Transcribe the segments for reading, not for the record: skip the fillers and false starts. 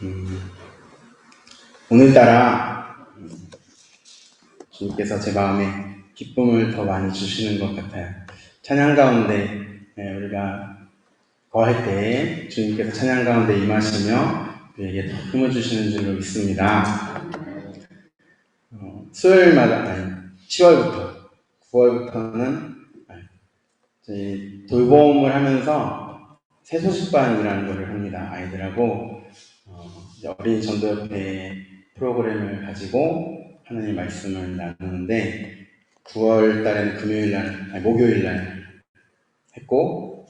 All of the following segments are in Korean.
음, 오늘따라 주님께서 제 마음에 기쁨을 더 많이 주시는 것 같아요. 찬양 가운데 우리가 거할 때 주님께서 찬양 가운데 임하시며 우리에게 더 힘을 주시는 줄로 믿습니다. 수요일마다, 아니 10월부터 9월부터는 저희 돌봄을 하면서 새소식반이라는 것을 합니다. 아이들하고 어린이 전도협회 프로그램을 가지고 하나님 말씀을 나누는데 9월 달에는 목요일 날 했고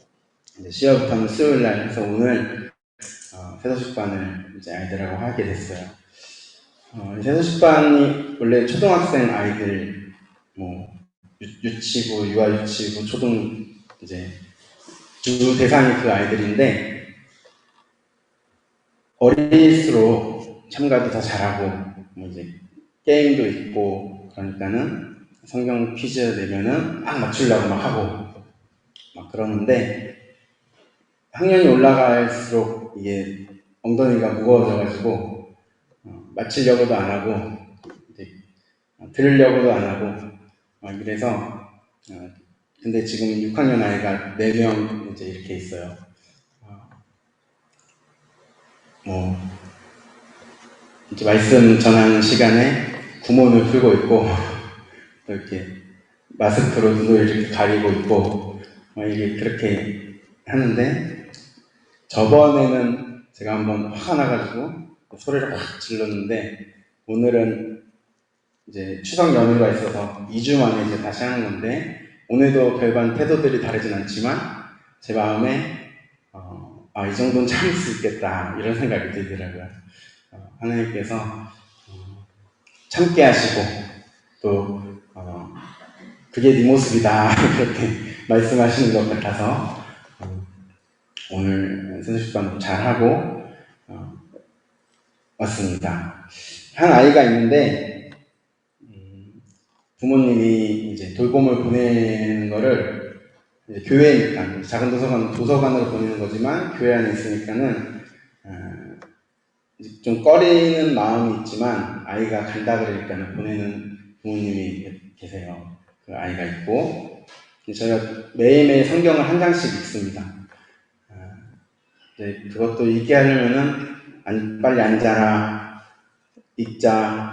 이제 10월부터는 수요일 날 해서 오늘 새소식반을 이제 아이들하고 하게 됐어요. 새소식반이 원래 초등학생 아이들 뭐 유치부, 유아유치부, 초등 이제 주 대상이 그 아이들인데 어릴수록 참가도 더 잘하고 뭐 이제 게임도 있고 그러니까는 성경 퀴즈 내면은 막 맞추려고 막 하고 막 그러는데 학년이 올라갈수록 이게 엉덩이가 무거워져가지고 맞추려고도 안 하고 이제 들으려고도 안 하고 막 이래서 근데 지금 6학년 아이가 4명 이제 이렇게 있어요. 뭐 이제 말씀 전하는 시간에 구몬을 풀고 있고 또 이렇게 마스크로 눈을 이렇게 가리고 있고 이게 그렇게 하는데 저번에는 제가 한번 화가 나가지고 소리를 확 질렀는데 오늘은 이제 추석 연휴가 있어서 2주 만에 이제 다시 하는 건데 오늘도 별반 태도들이 다르진 않지만 제 마음에 이 정도는 참을 수 있겠다 이런 생각이 들더라고요. 하나님께서 참게 하시고 또 그게 네 모습이다 그렇게 말씀하시는 것 같아서 오늘 선수식반도 잘하고 왔습니다. 한 아이가 있는데 부모님이 이제 돌봄을 보내는 거를 이제 교회니까 작은 도서관으로 보내는 거지만 교회 안에 있으니까는 좀 꺼리는 마음이 있지만 아이가 간다 그러니까 보내는 부모님이 계세요. 그 아이가 있고 저희가 매일매일 성경을 한 장씩 읽습니다. 그것도 읽게 하려면은 빨리 앉아라 읽자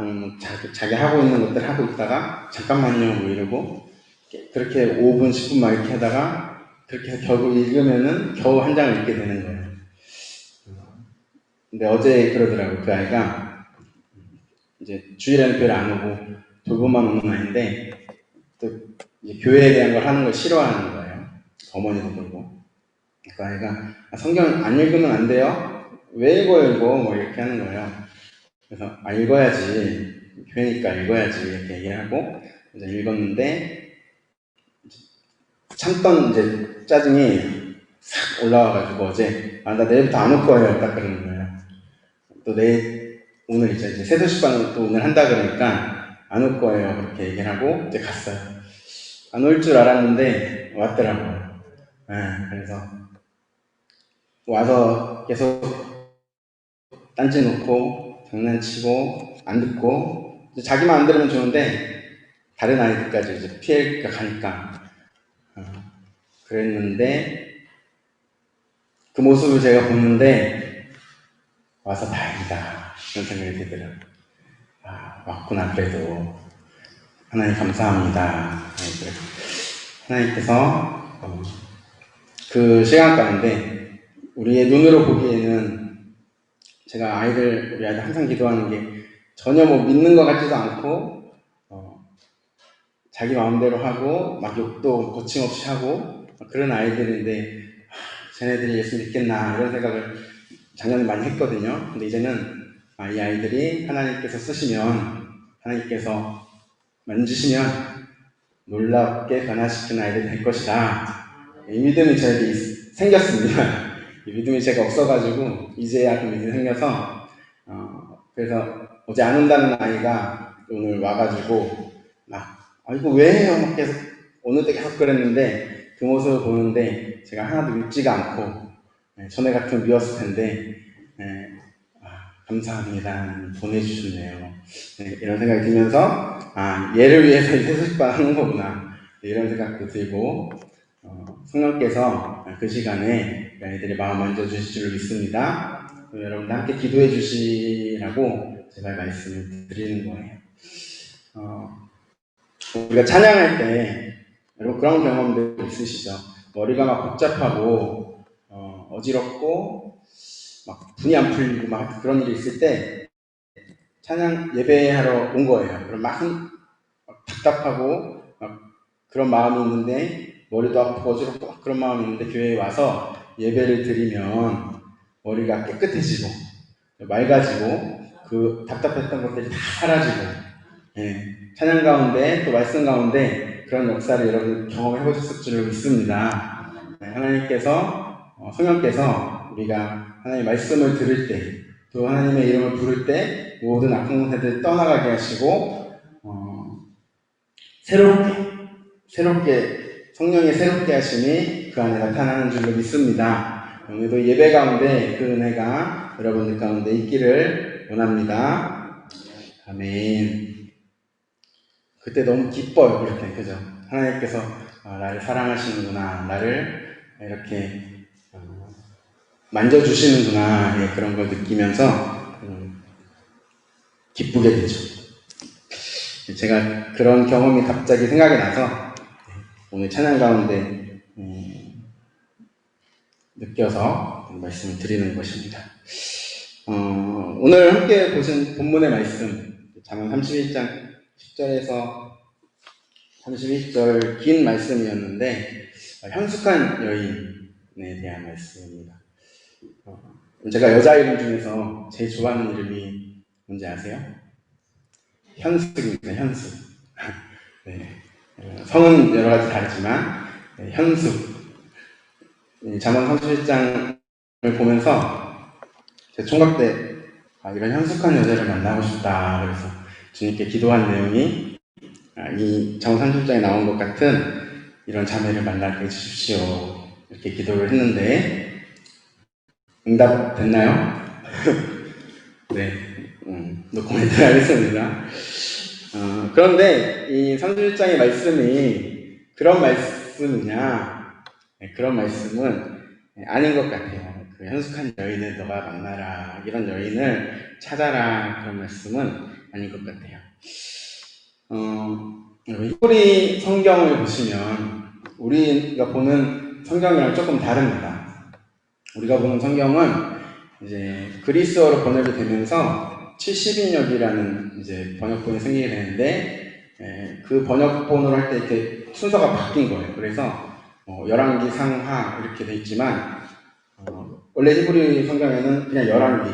자기 하고 있는 것들 하고 있다가 잠깐만요 뭐 이러고 그렇게 5분 10분 막 이렇게 하다가 그렇게 해서 결국 읽으면은 겨우 한 장을 읽게 되는 거예요. 근데 어제 그러더라고요. 그 아이가 이제 주일에는 교회를 안 오고 돌봄만 오는 아이인데 또 이제 교회에 대한 걸 하는 걸 싫어하는 거예요. 어머니도 그러고. 그 아이가 성경 안 읽으면 안 돼요? 왜 읽어요 이거? 뭐 이렇게 하는 거예요. 그래서 읽어야지. 교회니까 읽어야지 이렇게 얘기하고 이제 읽었는데 참던 이제 짜증이 싹 올라와가지고 어제 나 내일부터 안 올 거예요 딱 그러는 거예요. 또 오늘 이제 새소식반을 또 오늘 한다 그러니까 안 올 거예요 그렇게 얘기를 하고 이제 갔어요. 안 올 줄 알았는데 왔더라고요. 그래서 와서 계속 딴지 놓고 장난치고 안 듣고 자기만 안 들으면 좋은데 다른 아이들까지 이제 피해 가니까 그랬는데 그 모습을 제가 보는데 와서 다행이다 이런 생각이 들더라고요. 왔구나 그래도 하나님 감사합니다. 하나님께서 그 시간 가운데 우리의 눈으로 보기에는 제가 우리 아이들 항상 기도하는 게 전혀 뭐 믿는 것 같지도 않고 자기 마음대로 하고 막 욕도 거침없이 하고 그런 아이들인데 쟤네들이 예수 믿겠나 이런 생각을 작년에 많이 했거든요. 근데 이제는 이 아이들이 하나님께서 쓰시면 하나님께서 만지시면 놀랍게 변화시키는 아이들이 될 것이다. 이 믿음이 저에게 생겼습니다. 이 믿음이 제가 없어가지고 이제야 그 믿음이 생겨서 그래서 어제 안 온다는 아이가 오늘 와가지고 이거 왜 해요? 막 계속 오늘도 계속 그랬는데 그 모습을 보는데 제가 하나도 밉지가 않고 전에 같으면 미웠을 텐데 감사합니다. 보내주셨네요. 네, 이런 생각이 들면서, 얘를 위해서 이 세수식반 하는 거구나. 이런 생각도 들고, 성령께서 그 시간에 아이들의 마음 만져주실 줄 믿습니다. 여러분들 함께 기도해 주시라고 제가 말씀을 드리는 거예요. 우리가 찬양할 때, 여러분 그런 경험도 있으시죠? 머리가 막 복잡하고, 어지럽고, 막 분이 안 풀리고 막 그런 일이 있을 때, 찬양 예배하러 온 거예요. 그럼 막 답답하고, 막 그런 마음이 있는데, 머리도 아프고 어지럽고 막 그런 마음이 있는데, 교회에 와서 예배를 드리면 머리가 깨끗해지고, 맑아지고, 그 답답했던 것들이 다 사라지고, 예, 찬양 가운데 또 말씀 가운데 그런 역사를 여러분 경험해 보셨을 줄 믿습니다. 하나님께서 성령께서 우리가 하나님의 말씀을 들을 때, 또 하나님의 이름을 부를 때 모든 악한 것들 떠나가게 하시고 새롭게 성령의 새롭게 하심이 그 안에 나타나는 줄로 믿습니다. 오늘도 예배 가운데 그 은혜가 여러분들 가운데 있기를 원합니다. 아멘. 그때 너무 기뻐요, 그렇게. 그죠? 하나님께서 나를 사랑하시는구나, 나를 이렇게 만져주시는구나, 예, 그런 걸 느끼면서 기쁘게 되죠. 제가 그런 경험이 갑자기 생각이 나서 오늘 찬양 가운데 느껴서 말씀을 드리는 것입니다. 오늘 함께 보신 본문의 말씀, 잠언 31장 10절에서 31절 긴 말씀이었는데 현숙한 여인에 대한 말씀입니다. 제가 여자 이름 중에서 제일 좋아하는 이름이 뭔지 아세요? 현숙입니다. 현숙. 네. 성은 여러 가지 다르지만 현숙. 잠언 31장을 보면서 제 총각 때 이런 현숙한 여자를 만나고 싶다. 그래서 주님께 기도한 내용이 이 잠언 30장에 나온 것 같은 이런 자매를 만나게 해주십시오. 이렇게 기도를 했는데 응답 됐나요? 네, 노코멘트 하겠습니다. 그런데 이 31장의 말씀이 그런 말씀이냐? 네, 그런 말씀은 아닌 것 같아요. 그 현숙한 여인을 너가 만나라, 이런 여인을 찾아라, 그런 말씀은 아닌 것 같아요. 히브리 성경을 보시면 우리가 보는 성경이랑 조금 다릅니다. 우리가 보는 성경은 이제 그리스어로 번역이 되면서 70인역이라는 이제 번역본이 생기게 되는데 그 번역본으로 할 때 이렇게 순서가 바뀐 거예요. 그래서 열왕기, 상하 이렇게 돼 있지만 원래 히브리 성경에는 그냥 열왕기,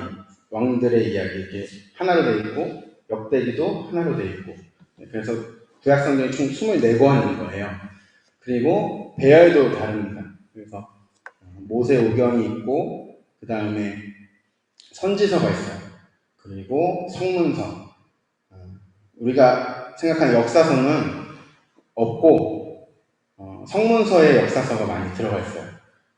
왕들의 이야기 이렇게 하나로 돼 있고 역대기도 하나로 돼 있고 그래서 구약 성경이 총 24권인 거예요. 그리고 배열도 다릅니다. 그래서 모세 오경이 있고 그 다음에 선지서가 있어요. 그리고 성문서. 우리가 생각하는 역사서는 없고 성문서의 역사서가 많이 들어가 있어요.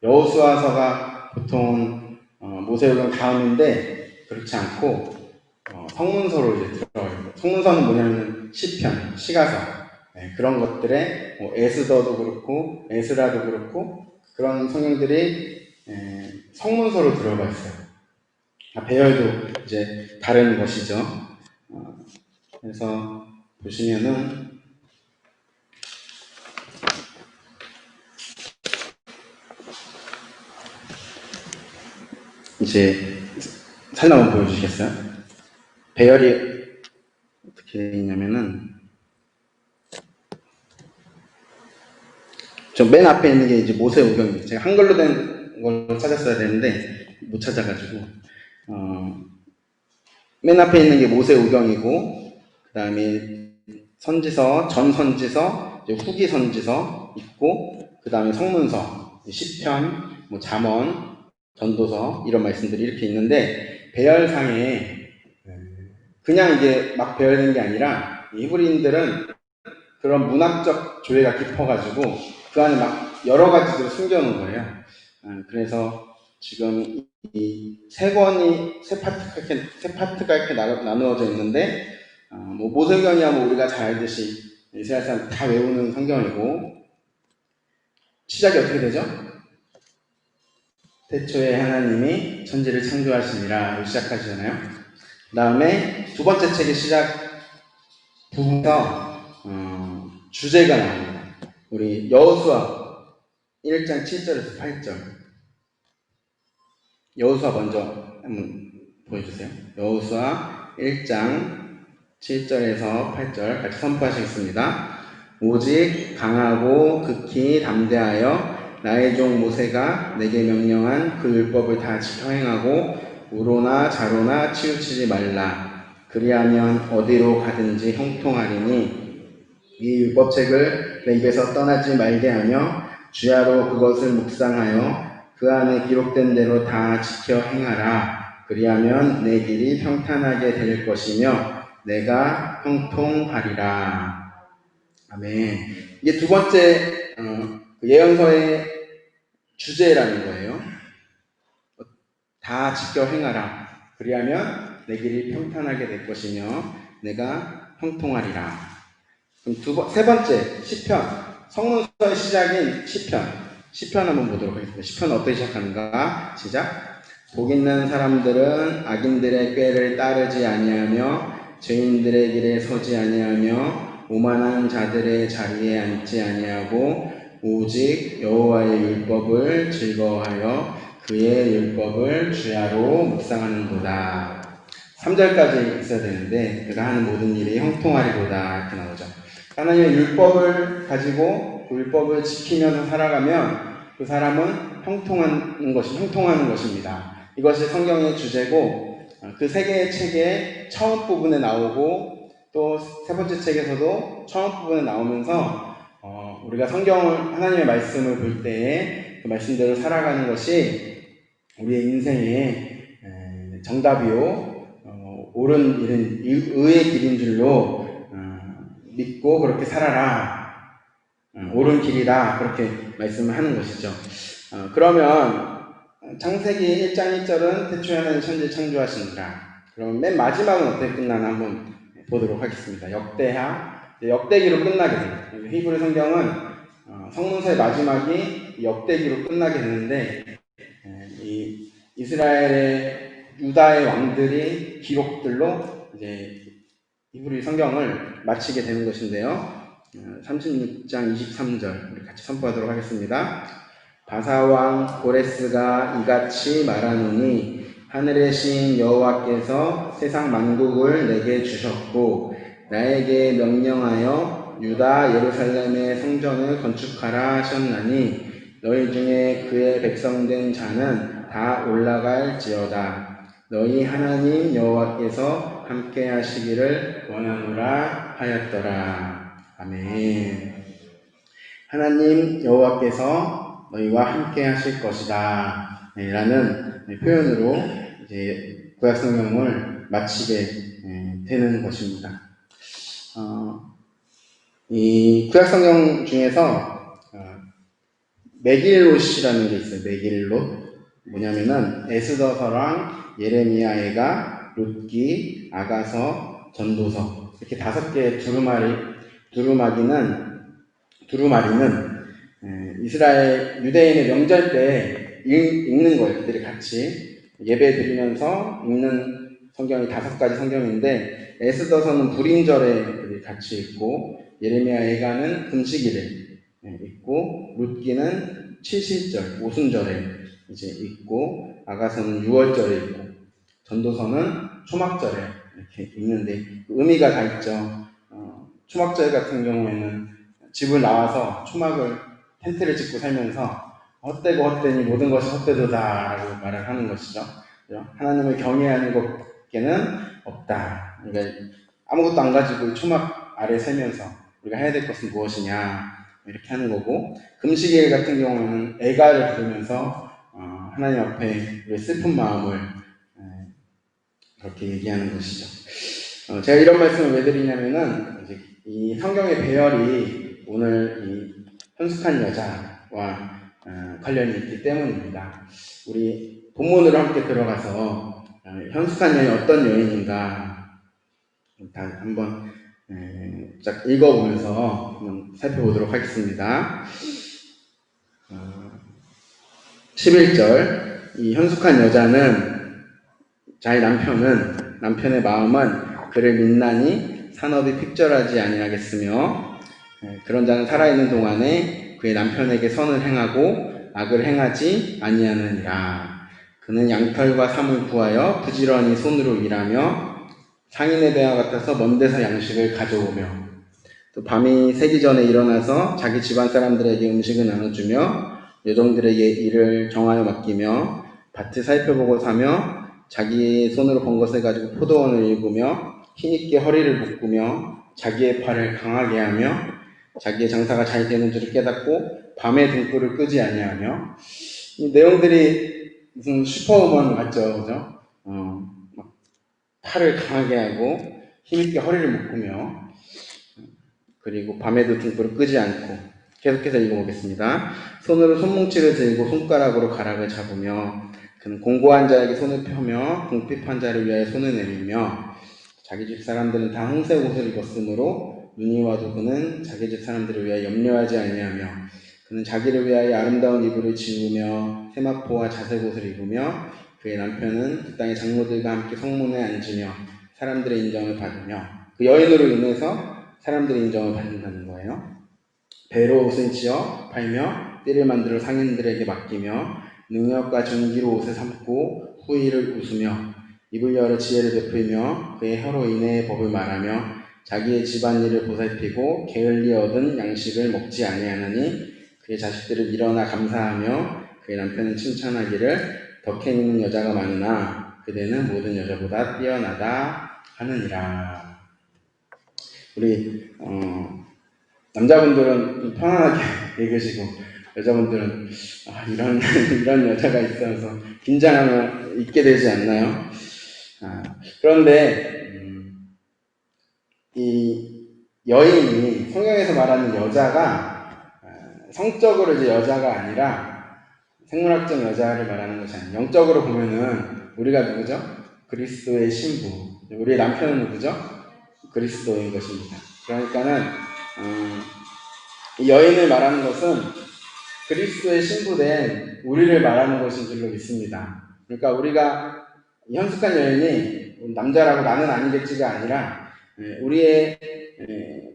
여호수아서가 보통 모세오경 다음인데 그렇지 않고 성문서로 이제 들어가 있고 성문서는 뭐냐면 시편, 시가서 그런 것들에 에스더도 그렇고 에스라도 그렇고 그런 성경들이 성문서로 들어가 있어요. 배열도 이제 다른 것이죠. 그래서 보시면은 이제 사진 한번 보여주시겠어요? 배열이 어떻게 되냐면은 저 맨 앞에 있는 게 이제 모세오경입니다. 제가 한글로 된 걸 찾았어야 되는데 못 찾아가지고 맨 앞에 있는 게 모세오경이고 그 다음에 선지서, 전선지서, 후기 선지서 있고 그 다음에 성문서, 시편, 뭐 잠언, 전도서 이런 말씀들이 이렇게 있는데 배열상에 그냥 이게 막 배열된 게 아니라 히브리인들은 그런 문학적 조예가 깊어가지고 그 안에 막 여러 가지들을 숨겨놓은 거예요. 그래서 지금 이 세 권이 세 파트가 이렇게 나누어져 있는데 뭐 모세경이야 뭐 우리가 잘 알듯이 이스라엘 사람 다 외우는 성경이고 시작이 어떻게 되죠? 태초에 하나님이 천지를 창조하시니라 시작하시잖아요. 그 다음에 두 번째 책의 시작 부분에서 주제가 나옵니다. 우리 여호수아 1장 7절에서 8절. 여호수아 먼저 한번 보여주세요. 여호수아 1장 7절에서 8절 같이 선포하시겠습니다. 오직 강하고 극히 담대하여 나의 종 모세가 내게 명령한 그 율법을 다 지켜 행하고 우로나 자로나 치우치지 말라. 그리하면 어디로 가든지 형통하리니 이 율법책을 내 입에서 떠나지 말게 하며 주야로 그것을 묵상하여 그 안에 기록된 대로 다 지켜 행하라. 그리하면 내 길이 평탄하게 될 것이며 내가 형통하리라. 아멘. 이게 두 번째 예언서의 주제라는 거예요. 다 지켜 행하라. 그리하면 내 길이 평탄하게 될 것이며 내가 형통하리라. 그럼 세 번째 시편, 성문서의 시작인 시편 한번 보도록 하겠습니다. 시편 어떻게 시작하는가? 시작. 복 있는 사람들은 악인들의 꾀를 따르지 아니하며 죄인들의 길에 서지 아니하며 오만한 자들의 자리에 앉지 아니하고 오직 여호와의 율법을 즐거워하여 그의 율법을 주야로 묵상하는도다. 3절까지 있어야 되는데 그가 하는 모든 일이 형통하리로다 이렇게 나오죠. 하나님의 율법을 가지고 그 율법을 지키면서 살아가면 그 사람은 형통하는 것입니다. 이것이 성경의 주제고 그 세 개의 책의 처음 부분에 나오고 또 세 번째 책에서도 처음 부분에 나오면서 우리가 성경을 하나님의 말씀을 볼 때에 그 말씀대로 살아가는 것이 우리의 인생의 정답이요 옳은 일은 의의 길인 줄로 믿고 그렇게 살아라. 옳은 길이다. 그렇게 말씀을 하는 것이죠. 그러면 창세기 1장 1절은 태초에 하나님 천지를 창조하시니라. 그러면 맨 마지막은 어떻게 끝나나 한번 보도록 하겠습니다. 역대기로 끝나게 됩니다. 히브리 성경은 성문서의 마지막이 역대기로 끝나게 되는데 이 이스라엘의 유다의 왕들이 기록들로 이제 히브리 성경을 마치게 되는 것인데요. 36장 23절 우리 같이 선포하도록 하겠습니다. 바사왕 고레스가 이같이 말하노니 하늘의 신 여호와께서 세상 만국을 내게 주셨고 나에게 명령하여 유다 예루살렘의 성전을 건축하라 하셨나니 너희 중에 그의 백성된 자는 다 올라갈지어다. 너희 하나님 여호와께서 함께 하시기를 원하노라 하였더라. 아멘. 하나님 여호와께서 너희와 함께 하실 것이다. 라는 표현으로 이제 구약성경을 마치게 되는 것입니다. 이 구약성경 중에서 메길롯이라는 게 있어요. 메길롯. 뭐냐면은 에스더서랑 예레미야애가, 룻기, 아가서, 전도서 이렇게 5개의 두루마리는 이스라엘 유대인의 명절 때 읽는 거예요. 그들이 같이 예배 드리면서 읽는 성경이 5가지 성경인데 에스더서는 불임절에 같이 읽고 예레미야애가는 금식일에 읽고 룻기는 칠실절 오순절에 이제 읽고 아가서는 6월절에 읽고 전도서는 초막절에 이렇게 읽는데 의미가 다 있죠. 초막절 같은 경우에는 집을 나와서 초막을 텐트를 짓고 살면서 헛되고 헛되니 모든 것이 헛되도다 라고 말을 하는 것이죠. 하나님을 경외하는 것밖에는 없다. 그러니까 아무것도 안 가지고 초막 아래 살면서 우리가 해야 될 것은 무엇이냐 이렇게 하는 거고 금식일 같은 경우는 애가를 부르면서 하나님 앞에 우리의 슬픈 마음을 그렇게 얘기하는 것이죠. 제가 이런 말씀을 왜 드리냐면은 이제 이 성경의 배열이 오늘 이 현숙한 여자와 관련이 있기 때문입니다. 우리 본문으로 함께 들어가서 현숙한 여인 어떤 여인인가 다 한번 쫙 읽어보면서 한번 살펴보도록 하겠습니다. 11절 이 현숙한 여자는 자기 남편의 마음은 그를 믿나니 산업이 픽절하지 아니하겠으며 그런 자는 살아있는 동안에 그의 남편에게 선을 행하고 악을 행하지 아니하느니라. 그는 양털과 삼을 구하여 부지런히 손으로 일하며 상인의 배와 같아서 먼 데서 양식을 가져오며 또 밤이 새기 전에 일어나서 자기 집안 사람들에게 음식을 나눠주며 여종들에게 일을 정하여 맡기며 밭을 살펴보고 사며 자기 손으로 번 것을 가지고 포도원을 일구며 힘있게 허리를 묶으며 자기의 팔을 강하게 하며 자기의 장사가 잘 되는 줄을 깨닫고 밤에 등불을 끄지 아니하며 이 내용들이 무슨 슈퍼우먼 같죠, 그죠? 팔을 강하게 하고 힘있게 허리를 묶으며 그리고 밤에도 등불을 끄지 않고 계속해서 읽어보겠습니다. 손으로 손뭉치를 들고 손가락으로 가락을 잡으며 그는 공고한 자에게 손을 펴며 궁핍한 자를 위하여 손을 내밀며 자기 집 사람들은 다 홍색 옷을 입었으므로 눈이 와도 그는 자기 집 사람들을 위하여 염려하지 아니하며 그는 자기를 위하여 아름다운 이불을 지우며 세마포와 자색 옷을 입으며 그의 남편은 그 땅의 장로들과 함께 성문에 앉으며 사람들의 인정을 받으며 그 여인으로 인해서 사람들의 인정을 받는다는 거예요. 배로 옷을 지어 팔며 띠를 만들어 상인들에게 맡기며 능력과 존귀로 옷을 삼고 후의를 웃으며 입을 열어 지혜를 베풀며 그의 혀로 인해의 법을 말하며 자기의 집안일을 보살피고 게을리 얻은 양식을 먹지 아니하느니 그의 자식들을 일어나 감사하며 그의 남편은 칭찬하기를 덕행 있는 여자가 많으나 그대는 모든 여자보다 뛰어나다 하느니라. 우리 남자분들은 좀 편안하게 읽으시고 여자분들은 이런 여자가 있어서 긴장하면 있게 되지 않나요? 그런데 이 여인이 성경에서 말하는 여자가 성적으로 이제 여자가 아니라 생물학적 여자를 말하는 것이 아니에요. 영적으로 보면은 우리가 누구죠? 그리스도의 신부. 우리의 남편은 누구죠? 그리스도인 것입니다. 그러니까는 이 여인을 말하는 것은 그리스도의 신부된 우리를 말하는 것인 줄로 믿습니다. 그러니까 우리가 현숙한 여인이 남자라고 나는 아니겠지가 아니라 우리의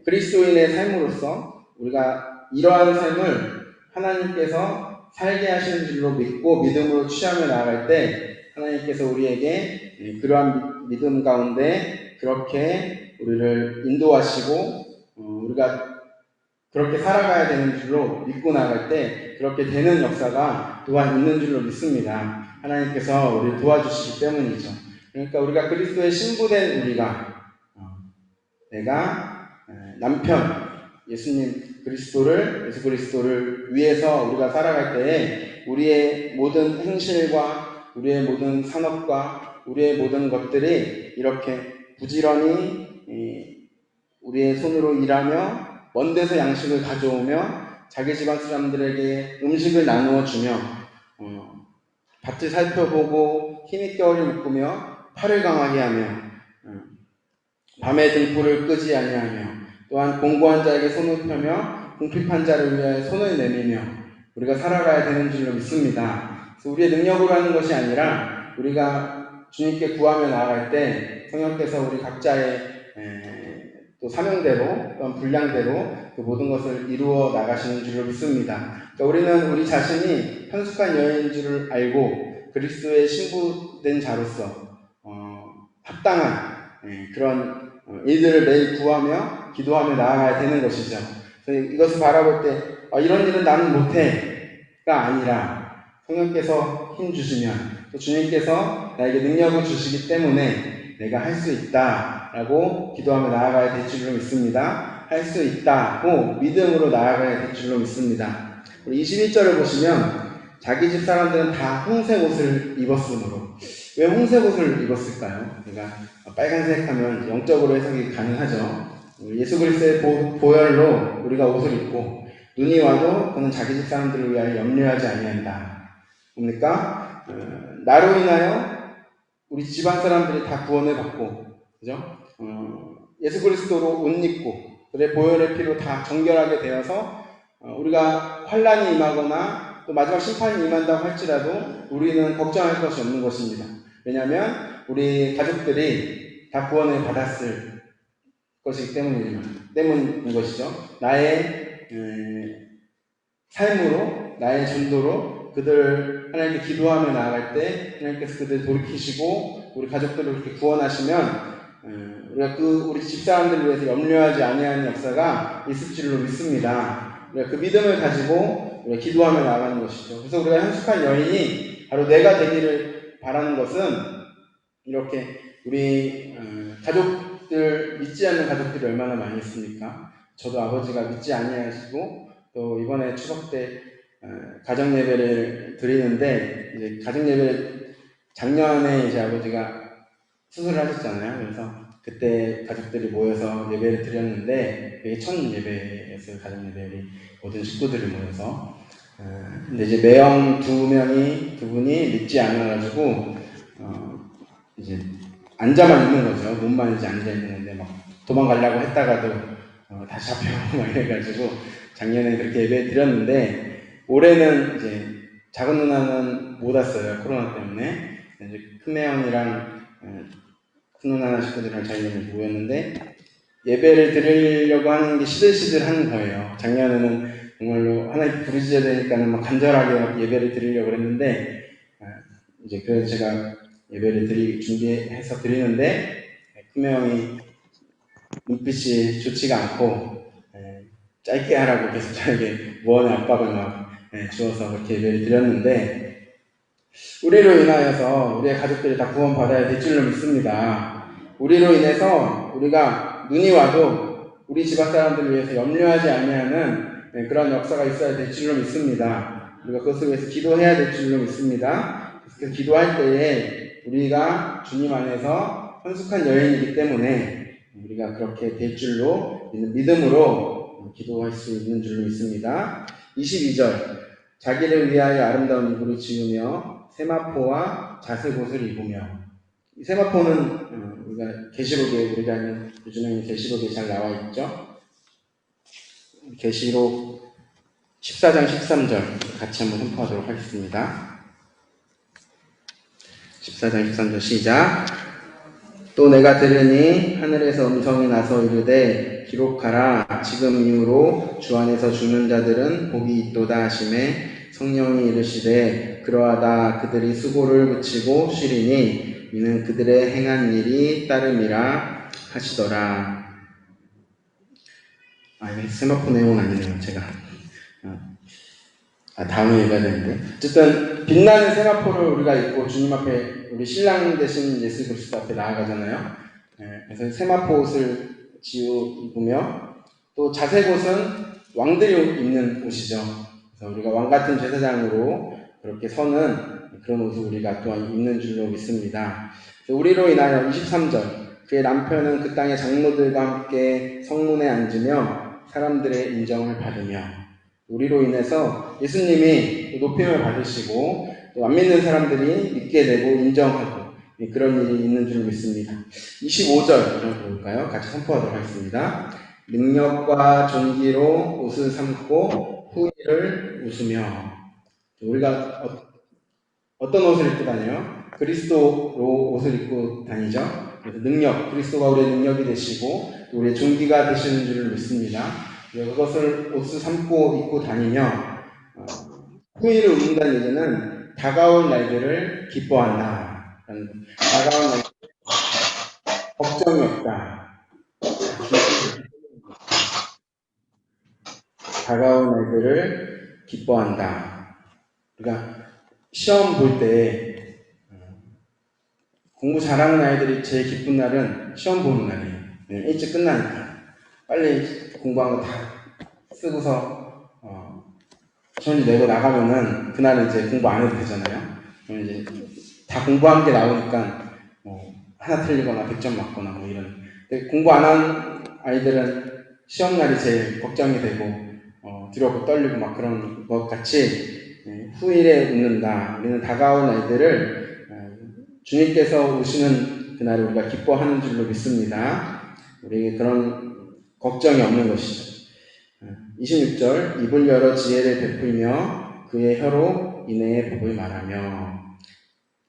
그리스도인의 삶으로서 우리가 이러한 삶을 하나님께서 살게 하시는 줄로 믿고 믿음으로 취하며 나아갈 때 하나님께서 우리에게 그러한 믿음 가운데 그렇게 우리를 인도하시고 우리가 그렇게 살아가야 되는 줄로 믿고 나갈 때 그렇게 되는 역사가 또한 있는 줄로 믿습니다. 하나님께서 우리를 도와주시기 때문이죠. 그러니까 우리가 그리스도의 신부된 우리가 내가 남편 예수 그리스도를 위해서 우리가 살아갈 때에 우리의 모든 행실과 우리의 모든 산업과 우리의 모든 것들이 이렇게 부지런히 우리의 손으로 일하며 먼 데서 양식을 가져오며 자기 집안 사람들에게 음식을 나누어 주며 밭을 살펴보고 힘있게 허리를 묶으며 팔을 강하게 하며 밤에 등불을 끄지 아니하며 또한 공고한 자에게 손을 펴며 궁핍한 자를 위하여 손을 내밀며 우리가 살아가야 되는 줄로 믿습니다. 그래서 우리의 능력으로 하는 것이 아니라 우리가 주님께 구하며 나아갈 때 성령께서 우리 각자의 또 사명대로 또한 분량대로 그 모든 것을 이루어 나가시는 줄로 믿습니다. 그러니까 우리는 우리 자신이 현숙한 여인인 줄을 알고 그리스도의 신부된 자로서 합당한 그런 일들을 매일 구하며 기도하며 나아가야 되는 것이죠. 그래서 이것을 바라볼 때 이런 일은 나는 못해가 아니라 성령께서 힘 주시면 또 주님께서 나에게 능력을 주시기 때문에 내가 할 수 있다라고 기도하며 나아가야 될 줄로 믿습니다. 할 수 있다고 믿음으로 나아가야 될 줄로 믿습니다. 우리 21절을 보시면 자기 집 사람들은 다 홍색 옷을 입었으므로 왜 홍색 옷을 입었을까요? 그러니까 빨간색 하면 영적으로 해석이 가능하죠. 예수 그리스도의 보혈로 우리가 옷을 입고 눈이 와도 그는 자기 집 사람들을 위하여 염려하지 아니한다. 뭡니까? 나로 인하여 우리 집안 사람들이 다 구원을 받고, 그죠? 예수 그리스도로 옷 입고, 그의 보혈의 피로 다 정결하게 되어서 우리가 환란이 임하거나 또 마지막 심판이 임한다고 할지라도 우리는 걱정할 것이 없는 것입니다. 왜냐하면 우리 가족들이 다 구원을 받았을 것이기 때문인 것이죠. 나의 삶으로, 나의 전도로 그들 하나님께 기도하며 나아갈 때 하나님께서 그들 돌이키시고 우리 가족들을 그렇게 구원하시면 우리가 우리 집사람들을 위해서 염려하지 아니하는 역사가 있을 줄로 믿습니다. 우리가 그 믿음을 가지고 우리가 기도하며 나아가는 것이죠. 그래서 우리가 현숙한 여인이 바로 내가 되기를 바라는 것은 이렇게 우리 가족들, 믿지 않는 가족들이 얼마나 많이 있습니까? 저도 아버지가 믿지 아니하시고 또 이번에 추석 때 가정 예배를 드리는데 이제 가정 예배를 작년에 이제 아버지가 수술을 하셨잖아요. 그래서 그때 가족들이 모여서 예배를 드렸는데 그게 첫 예배였어요. 가정 예배 모든 식구들이 모여서. 근데 이제 매형 두 분이 믿지 않아가지고 이제 앉아만 있는 거죠. 몸만 이제 앉아 있는 건데 막 도망가려고 했다가도 다시 잡혀오고 막 이래가지고 작년에 그렇게 예배 드렸는데 올해는 이제 작은 누나는 못 왔어요. 코로나 때문에. 이제 큰 매형이랑 큰 누나 식구들이랑 저희는 모였는데 예배를 드리려고 하는 게 시들시들한 거예요. 작년에는 정말로 하나님 부르셔야 되니까는 막 간절하게 예배를 드리려고 했는데 이제 그래서 제가 예배를 준비해서 드리는데 큰매형이 눈빛이 좋지가 않고 짧게 하라고 계속 저에게 무언의 압박을 막 주어서 그렇게 예배를 드렸는데 우리로 인하여서 우리의 가족들이 다 구원받아야 될 줄로 믿습니다. 우리로 인해서 우리가 눈이 와도 우리 집안 사람들을 위해서 염려하지 아니하는 그런 역사가 있어야 될 줄로 믿습니다. 우리가 그것을 위해서 기도해야 될 줄로 믿습니다. 그래서 기도할 때에 우리가 주님 안에서 현숙한 여인이기 때문에 우리가 그렇게 될 줄로 믿음으로 기도할 수 있는 줄로 믿습니다. 22절 자기를 위하여 아름다운 이불을 지으며 세마포와 자색옷을 입으며 이 세마포는 우리가 계시록에 우리가 아는 요즘에 계시록에 잘 나와 있죠. 계시록 14장 13절 같이 한번 선포하도록 하겠습니다. 14장 13절 시작. 또 내가 들으니 하늘에서 음성이 나서 이르되 기록하라. 지금 이후로 주 안에서 죽는 자들은 복이 있도다 하시매 성령이 이르시되 그러하다. 그들이 수고를 그치고 쉬리니 이는 그들의 행한 일이 따름이라 하시더라. 이게 세마포 내용은 아니네요. 제가 다음에 읽어야 되는데 어쨌든 빛나는 세마포를 우리가 입고 주님 앞에 우리 신랑 되신 예수 그리스도 앞에 나아가잖아요. 그래서 세마포 옷을 입으며 또 자색 옷은 왕들이 입는 옷이죠. 그래서 우리가 왕 같은 제사장으로 그렇게 서는 그런 옷을 우리가 또한 입는 줄로 믿습니다. 우리로 인하여 23절 그의 남편은 그 땅의 장로들과 함께 성문에 앉으며 사람들의 인정을 받으며 우리로 인해서 예수님이 높임을 받으시고 또 안 믿는 사람들이 믿게 되고 인정하고 그런 일이 있는 줄 믿습니다. 25절 볼까요? 같이 선포하도록 하겠습니다. 능력과 존귀로 옷을 삼고 후일을 웃으며 우리가 어떤 옷을 입고 다녀요? 그리스도로 옷을 입고 다니죠. 그래서 능력, 그리스도가 우리의 능력이 되시고 또 우리의 존귀가 되시는 줄을 믿습니다. 그것을 옷을 삼고 입고 다니며 후일을 웃는다는 얘기는 다가올 날들을 기뻐한다. 다가올 날들 걱정이 없다. 다가올 날들을 기뻐한다. 그러니까 시험 볼 때 공부 잘하는 아이들이 제일 기쁜 날은 시험 보는 날이에요. 일찍 끝나니까 빨리 공부한 거 다 쓰고서 시험지 내고 나가면은 그날은 이제 공부 안 해도 되잖아요. 그럼 이제 다 공부한 게 나오니까 하나 틀리거나 100점 맞거나 뭐 이런. 근데 공부 안 한 아이들은 시험 날이 제일 걱정이 되고 두렵고 떨리고 막 그런 것 같이 후일에 웃는다. 우리는 다가올 날들을 주님께서 오시는 그날을 우리가 기뻐하는 줄로 믿습니다. 우리에게 그런 걱정이 없는 것이죠. 26절 입을 열어 지혜를 베풀며 그의 혀로 인애의 법을 말하며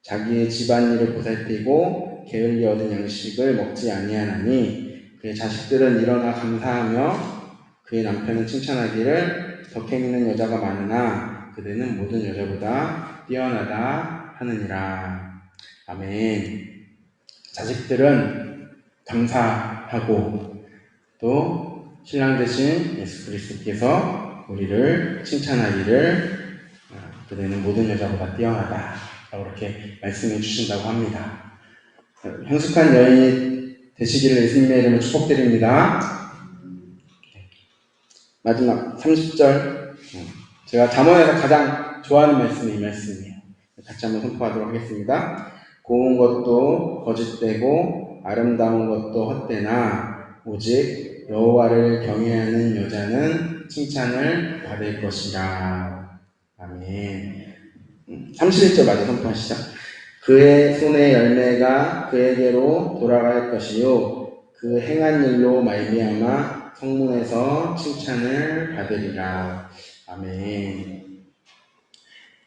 자기의 집안일을 보살피고 게을리 얻은 양식을 먹지 아니하나니 그의 자식들은 일어나 감사하며 그의 남편은 칭찬하기를 덕행 있는 여자가 많으나 그대는 모든 여자보다 뛰어나다 하느니라. 아멘. 자식들은 감사하고 또 신랑 되신 예수 그리스도께서 우리를 칭찬하기를 그대는 모든 여자보다 뛰어나다 라고 이렇게 말씀해 주신다고 합니다. 형숙한 여인이 되시기를 예수님의 이름으로 축복드립니다. 마지막 30절 제가 잠언에서 가장 좋아하는 말씀이 이 말씀이에요. 같이 한번 선포하도록 하겠습니다. 고운 것도 거짓되고 아름다운 것도 헛되나 오직 여호와를 경외하는 여자는 칭찬을 받을 것이라. 아멘. 31절 마저 선포하시죠. 그의 손의 열매가 그에게로 돌아갈 것이요 그 행한 일로 말미암아 성문에서 칭찬을 받으리라. 아멘.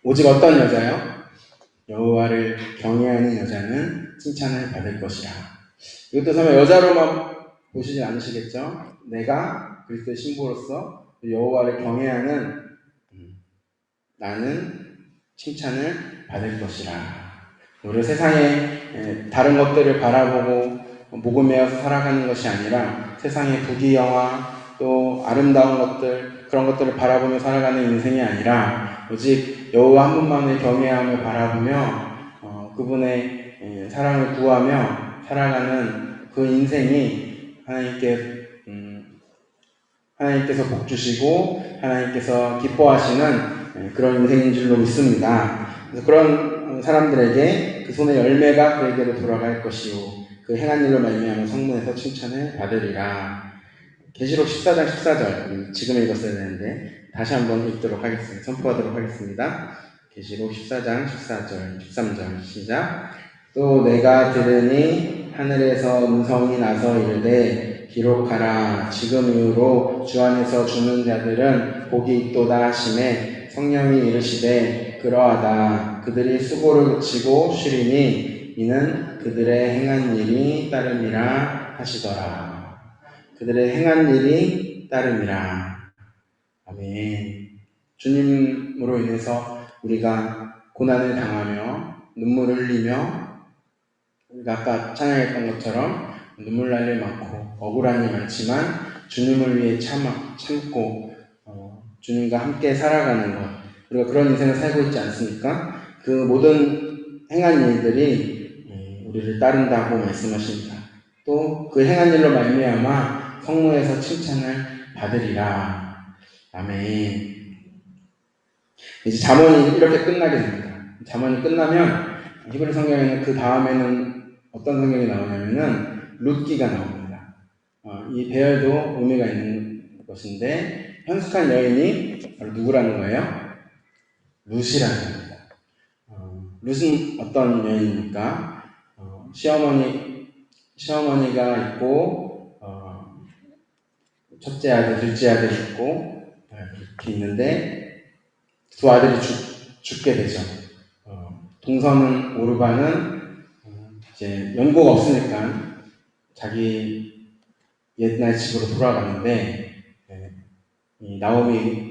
오직 어떤 여자요? 여호와를 경외하는 여자는 칭찬을 받을 것이라. 이것도 설마 여자로만 보시지 않으시겠죠? 내가 그리스도의 신부로서 여호와를 경외하는 나는 칭찬을 받을 것이라. 우리 세상에 다른 것들을 바라보고 목음매어서 살아가는 것이 아니라 세상의 부귀영화 또 아름다운 것들 그런 것들을 바라보며 살아가는 인생이 아니라 오직 여호와 한 분만을 경외하며 바라보며 그분의 사랑을 구하며 살아가는 그 인생이 하나님께서 복 주시고 하나님께서 기뻐하시는 그런 인생인 줄로 믿습니다. 그래서 그런 사람들에게 그 손의 열매가 그에게로 돌아갈 것이요 그 행한 일로 말미암아 성문에서 칭찬을 받으리라. 계시록 14장 14절 지금 읽었어야 되는데 다시 한번 읽도록 하겠습니다. 선포하도록 하겠습니다. 계시록 14장 14절 13절 시작. 또 내가 들으니 하늘에서 음성이 나서 이르되 기록하라. 지금 이후로 주 안에서 죽는 자들은 복이 있도다 하시매 성령이 이르시되 그러하다. 그들이 수고를 그치고 쉬리니 이는 그들의 행한 일이 따름이라 하시더라. 그들의 행한 일이 따름이라. 아멘. 주님으로 인해서 우리가 고난을 당하며 눈물을 흘리며 우리가 아까 찬양했던 것처럼 눈물 날 일 많고 억울한 일 많지만 주님을 위해 참고 주님과 함께 살아가는 것 우리가 그런 인생을 살고 있지 않습니까? 그 모든 행한 일들이 우리를 따른다고 말씀하십니다. 또 그 행한 일로 말미암아 성문에서 칭찬을 받으리라. 아멘. 이제 잠언이 이렇게 끝나게 됩니다. 잠언이 끝나면 히브리 성경에는 그 다음에는 어떤 성경이 나오냐면은 룻기가 나옵니다. 이 배열도 의미가 있는 것인데 현숙한 여인이 바로 누구라는 거예요? 룻이라는 겁니다. 룻은 어떤 여인입니까? 시어머니가 있고 첫째 아들, 둘째 아들이 있고 이렇게 있는데 두 아들이 죽게 되죠. 동서는 오르반은 이제 연고가 없으니까 자기 옛날 집으로 돌아가는데 이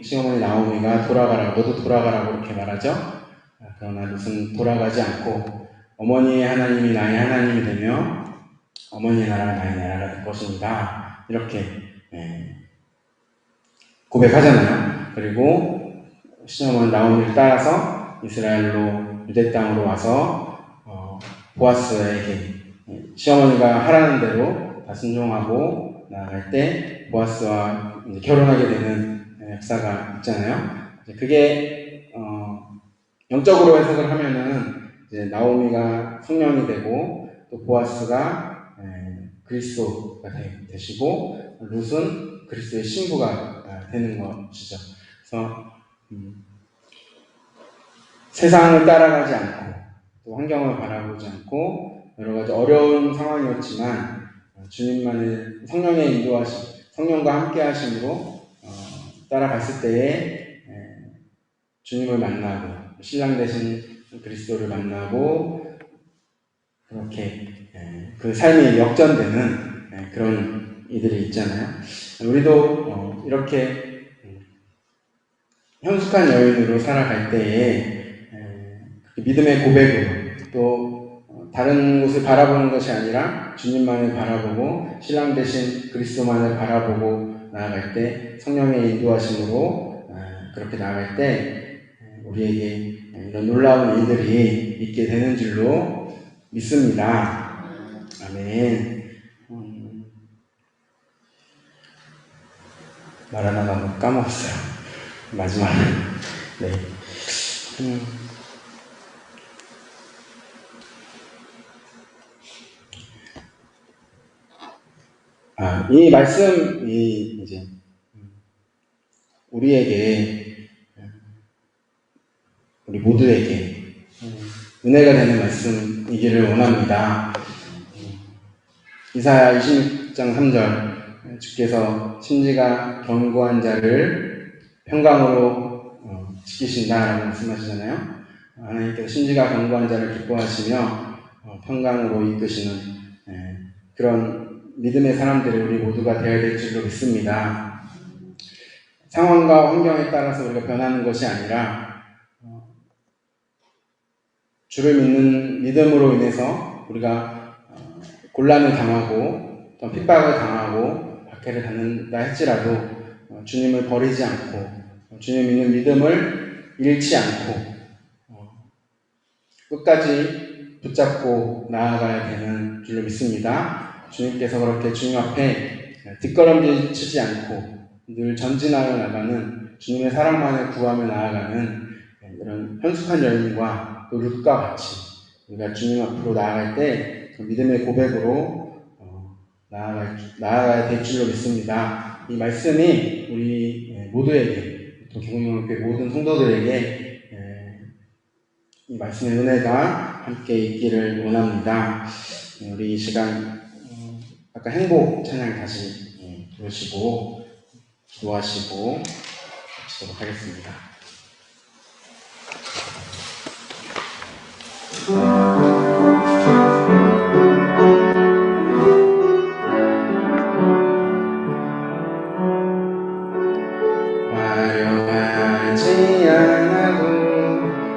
시어머니 나오미가 돌아가라고 너도 돌아가라고 이렇게 말하죠. 그러나 룻은 돌아가지 않고 어머니의 하나님이 나의 하나님이 되며 어머니의 나라가 나의 나라가 될 것입니다. 이렇게 고백하잖아요. 그리고 시어머니 나오미를 따라서 이스라엘로 유대 땅으로 와서 보아스에게 시어머니가 하라는 대로 다 순종하고 나아갈 때 보아스와 결혼하게 되는 역사가 있잖아요. 그게 영적으로 해석을 하면은 이제 나오미가 성령이 되고 또 보아스가 그리스도가 되시고 룻은 그리스도의 신부가 되는 것이죠. 그래서 세상을 따라가지 않고 또 환경을 바라보지 않고 여러 가지 어려운 상황이었지만 주님만의 성령의 인도하심, 성령과 함께 하심으로 따라갔을 때에 주님을 만나고 신랑 되신 그리스도를 만나고 그렇게 그 삶이 역전되는 그런 이들이 있잖아요. 우리도 이렇게 현숙한 여인으로 살아갈 때에 믿음의 고백으로 또 다른 곳을 바라보는 것이 아니라 주님만을 바라보고 신랑 되신 그리스도만을 바라보고 나아갈 때 성령의 인도하심으로 그렇게 나아갈 때 우리에게 이런 놀라운 일들이 있게 되는 줄로 믿습니다. 아멘. 말하다가 까먹었어요. 마지막에. 네. 이 말씀이 이제 우리에게, 우리 모두에게 은혜가 되는 말씀이기를 원합니다. 이사야 26장 3절 주께서 심지가 견고한 자를 평강으로 지키신다라고 말씀하시잖아요. 하나님께서 심지가 견고한 자를 기뻐하시며 평강으로 이끄시는 그런 믿음의 사람들이 우리 모두가 되어야 될 줄로 믿습니다. 상황과 환경에 따라서 우리가 변하는 것이 아니라 주를 믿는 믿음으로 인해서 우리가 곤란을 당하고 또 핍박을 당하고 박해를 받는다 할지라도 주님을 버리지 않고 주님 믿는 믿음을 잃지 않고 끝까지 붙잡고 나아가야 되는 줄로 믿습니다. 주님께서 그렇게 주님 앞에 뒷걸음질 치지 않고 늘 전진하여 나가는 주님의 사랑만을 구하며 나아가는 이런 현숙한 여인과 또 룻과 같이 우리가 주님 앞으로 나아갈 때 믿음의 고백으로 나아가야 될 줄로 믿습니다. 이 말씀이 우리 모두에게 또 경영교회 모든 성도들에게 이 말씀의 은혜가 함께 있기를 원합니다. 우리 이 시간 아까 행복 찬양 다시 부르시고 기도하시고 마치도록 하겠습니다. 화려하지 않아도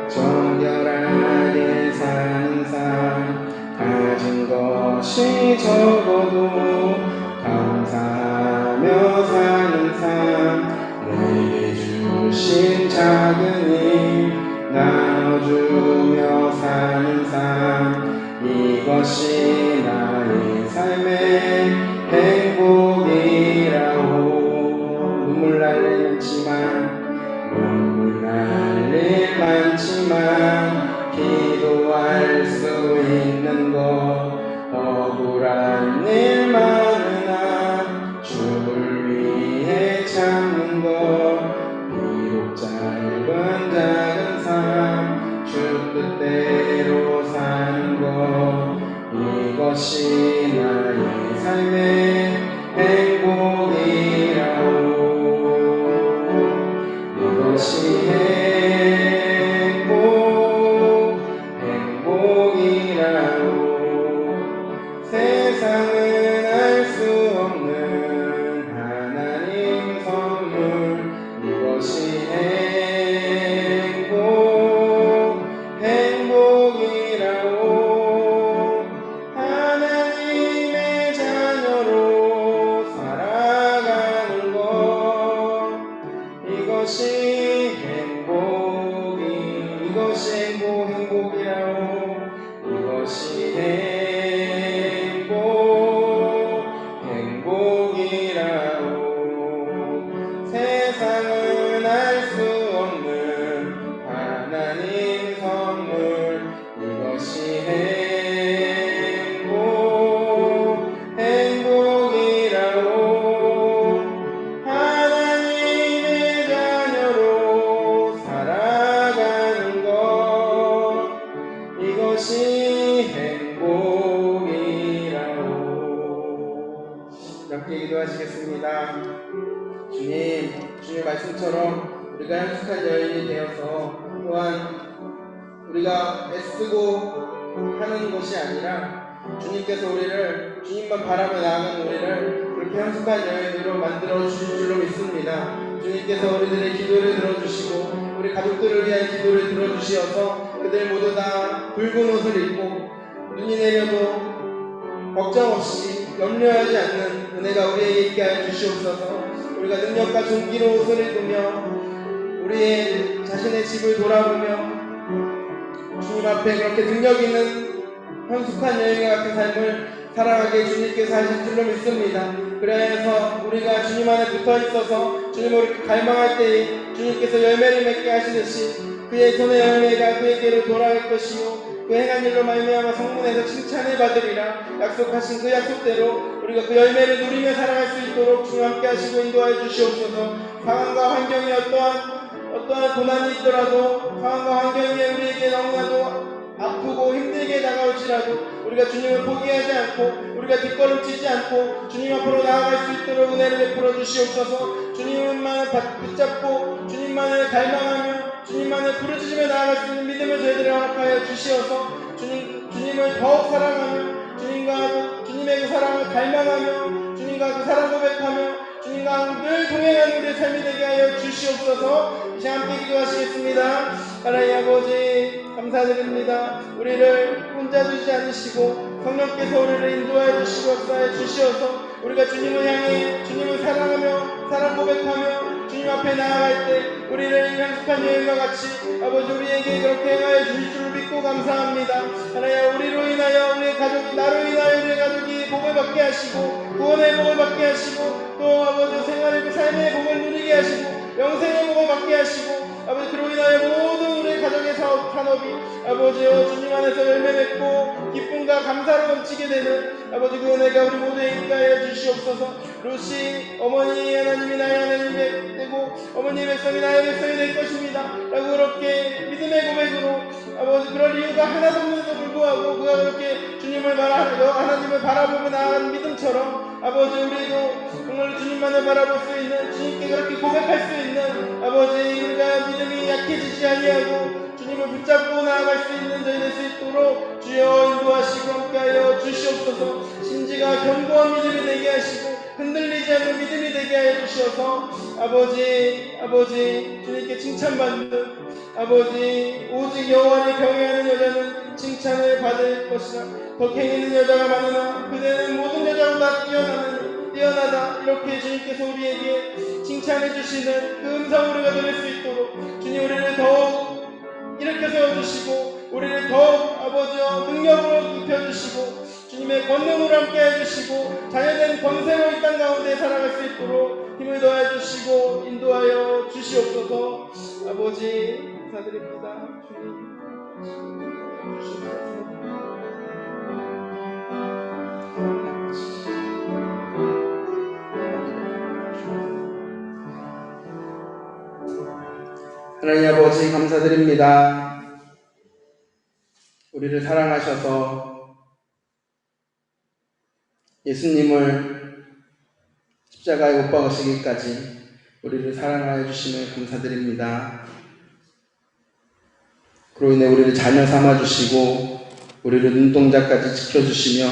정결하게 사는 삶 가진 것이 적어도 감사하며 사는 삶 내게 주신 작은 힘 나눠주며 사는 삶 이것이 나의 삶의 행복이라고 눈물 날 일 많지만 기도할 수 있는 것 억울한 일 많으나 주를 위해 참는 것 비록 짧은 작은 삶 주 뜻대로 사는 것 이것이 나의 삶의 행복이라고 이것이 행복이라고 세상은 알 수 없는 하나님 선물 이것이 행복이라고 하나님 함께 기도하시겠습니다. 주님 말씀처럼 우리가 행복한 여인이 되어서 또한 우리가 애쓰고 하는 것이 아니라 주님께서 우리를 주님만 바라며 나아가는 우리를 그렇게 행복한 여인으로 만들어 주실 줄로 믿습니다. 주님께서 우리들의 기도를 들어주시고 우리 가족들을 위한 기도를 들어주시어서 그들 모두 다 붉은 옷을 입고 눈이 내려도 걱정 없이 염려하지 않는 은혜가 우리에게 있게 하여 주시옵소서. 우리가 능력과 존귀로 옷을 입으며 우리의 자신의 집을 돌아보며 주님 앞에 그렇게 능력 있는 현숙한 여인과 같은 삶을 살아가게 주님께서 하실 줄로 믿습니다. 그래서 우리가 주님 안에 붙어 있어서 주님을 갈망할 때에 주님께서 열매를 맺게 하시듯이 그의 손의 열매가 그에게로 돌아갈 것이요 그 행한 일로 말미암아 성문에서 칭찬을 받으리라 약속하신 그 약속대로 우리가 그 열매를 누리며 살아갈 수 있도록 주님 함께 하시고 인도하여 주시옵소서. 상황과 환경이 어떠한 고난이 있더라도 상황과 환경이 우리에게 너무나도 아프고 힘들게 다가올지라도 우리가 주님을 포기하지 않고 우리가 뒷걸음치지 않고 주님 앞으로 나아갈 수 있도록 은혜를 베풀어 주시옵소서. 주님만 붙잡고 주님만을 갈망하며 주님만을 부르짖으며 나아갈 수 있는 믿음을 저희들을 허락하여 주시어서 주님을 더욱 사랑하며 주님의 그 사랑을 갈망하며 주님과 그 사랑 고백하며 주님과 늘 동행하는 우리의 삶이 되게 하여 주시옵소서. 이제 함께 기도하시겠습니다. 하나님 아버지 감사드립니다. 우리를 혼자 두지 않으시고 성령께서 우리를 인도하여 주시고 역사해 주시어서 우리가 주님을 향해 주님을 사랑하며 사랑 고백하며 주님 앞에 나아갈 때 우리를 연습한 여인과 같이 아버지 우리에게 그렇게 행하여 주실 줄 믿고 감사합니다. 하나님 우리로 인하여 우리의 가족이 나로 인하여 우리의 가족이 복을 받게 하시고 구원의 복을 받게 하시고 또 아버지 생활의 삶의 복을 누리게 하시고 영생의 복을 받게 하시고 아버지 그로 인하여 모든 우리의 가정의 산업이 아버지여 주님 안에서 열매 맺고 기쁨과 감사로 넘치게 되는 아버지 그 은혜가 우리 모두에게 있게 하여 주시옵소서. 루시 어머니 하나님이 나의 하나님이 되고 어머니 백성이 나의 백성이 될 것입니다 라고 그렇게 믿음의 고백으로 아버지 그럴 이유가 하나도 없는데도 불구하고 그가 그렇게 주님을 하나님을 바라보고 나아가는 믿음처럼 아버지 우리도 정말 주님만을 바라볼 수 있는 주님께 그렇게 고백할 수 있는 아버지 우리가 믿음이 약해지지 아니하고 주님을 붙잡고 나아갈 수 있는 저희 될 수 있도록 주여 인도하시고 함께하여 주시옵소서. 심지가 견고한 믿음이 되게 하시고 흔들리지 않는 믿음이 되게 하여 주셔서 아버지 주님께 칭찬받는 아버지 오직 여호와를 경외하는 여자는 칭찬을 받을 것이라 더 행하는 여자가 많으나 그대는 모든 여자보다 뛰어나다 이렇게 주님께서 우리에게 칭찬해 주시는 그 음성 우리가 들을 수 있도록 주님 우리를 더욱 일으켜 세워주시고 우리를 더욱 아버지와 능력으로 눕혀주시고 주님의 권능으로 함께 해주시고 자녀된 권세로 이 땅 가운데 살아갈 수 있도록 힘을 더해 주시고 인도하여 주시옵소서. 아버지 감사드립니다. 주님 주시옵소서. 하나님 아버지 감사드립니다. 우리를 사랑하셔서 예수님을 십자가에 못 박으시기까지 우리를 사랑하여 주심을 감사드립니다. 그로 인해 우리를 자녀 삼아주시고 우리를 눈동자까지 지켜주시며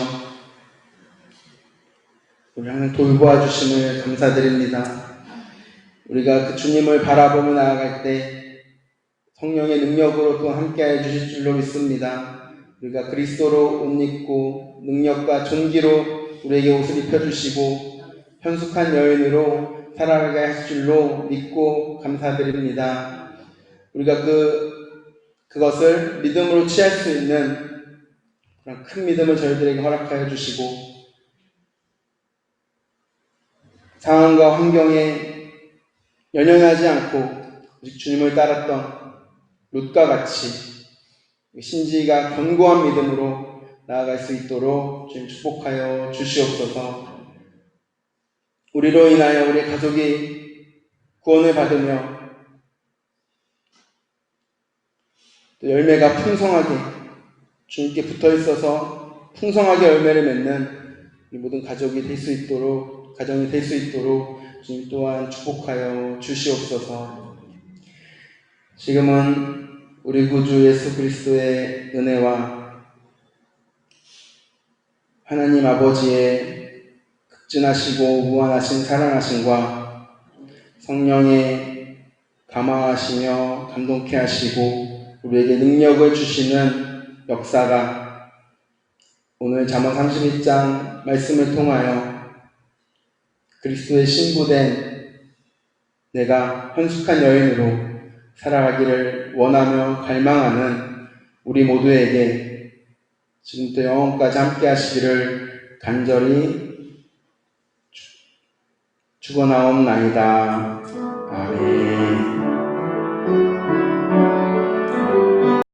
우리 항상 돌보아 주심을 감사드립니다. 우리가 그 주님을 바라보며 나아갈 때 성령의 능력으로 또 함께해 주실 줄로 믿습니다. 우리가 그리스도로 옷 입고 능력과 존귀로 우리에게 옷을 입혀주시고 현숙한 여인으로 살아가게 하실 줄로 믿고 감사드립니다. 우리가 그것을 믿음으로 취할 수 있는 그런 큰 믿음을 저희들에게 허락하여 주시고 상황과 환경에 연연하지 않고 오직 주님을 따랐던 롯과 같이 신지가 견고한 믿음으로 나아갈 수 있도록 주님 축복하여 주시옵소서. 우리로 인하여 우리 가족이 구원을 받으며 또 열매가 풍성하게 주님께 붙어 있어서 풍성하게 열매를 맺는 우리 모든 가족이 될 수 있도록 가정이 될 수 있도록 주님 또한 축복하여 주시옵소서. 지금은 우리 구주 예수 그리스도의 은혜와 하나님 아버지의 극진하시고 무한하신 사랑하심과 성령의 감화하시며 감동케 하시고 우리에게 능력을 주시는 역사가 오늘 잠언 31장 말씀을 통하여 그리스도의 신부된 내가 현숙한 여인으로 살아가기를 원하며 갈망하는 우리 모두에게 지금부터 영원까지 함께 하시기를 간절히 축원하옵나이다. 아멘.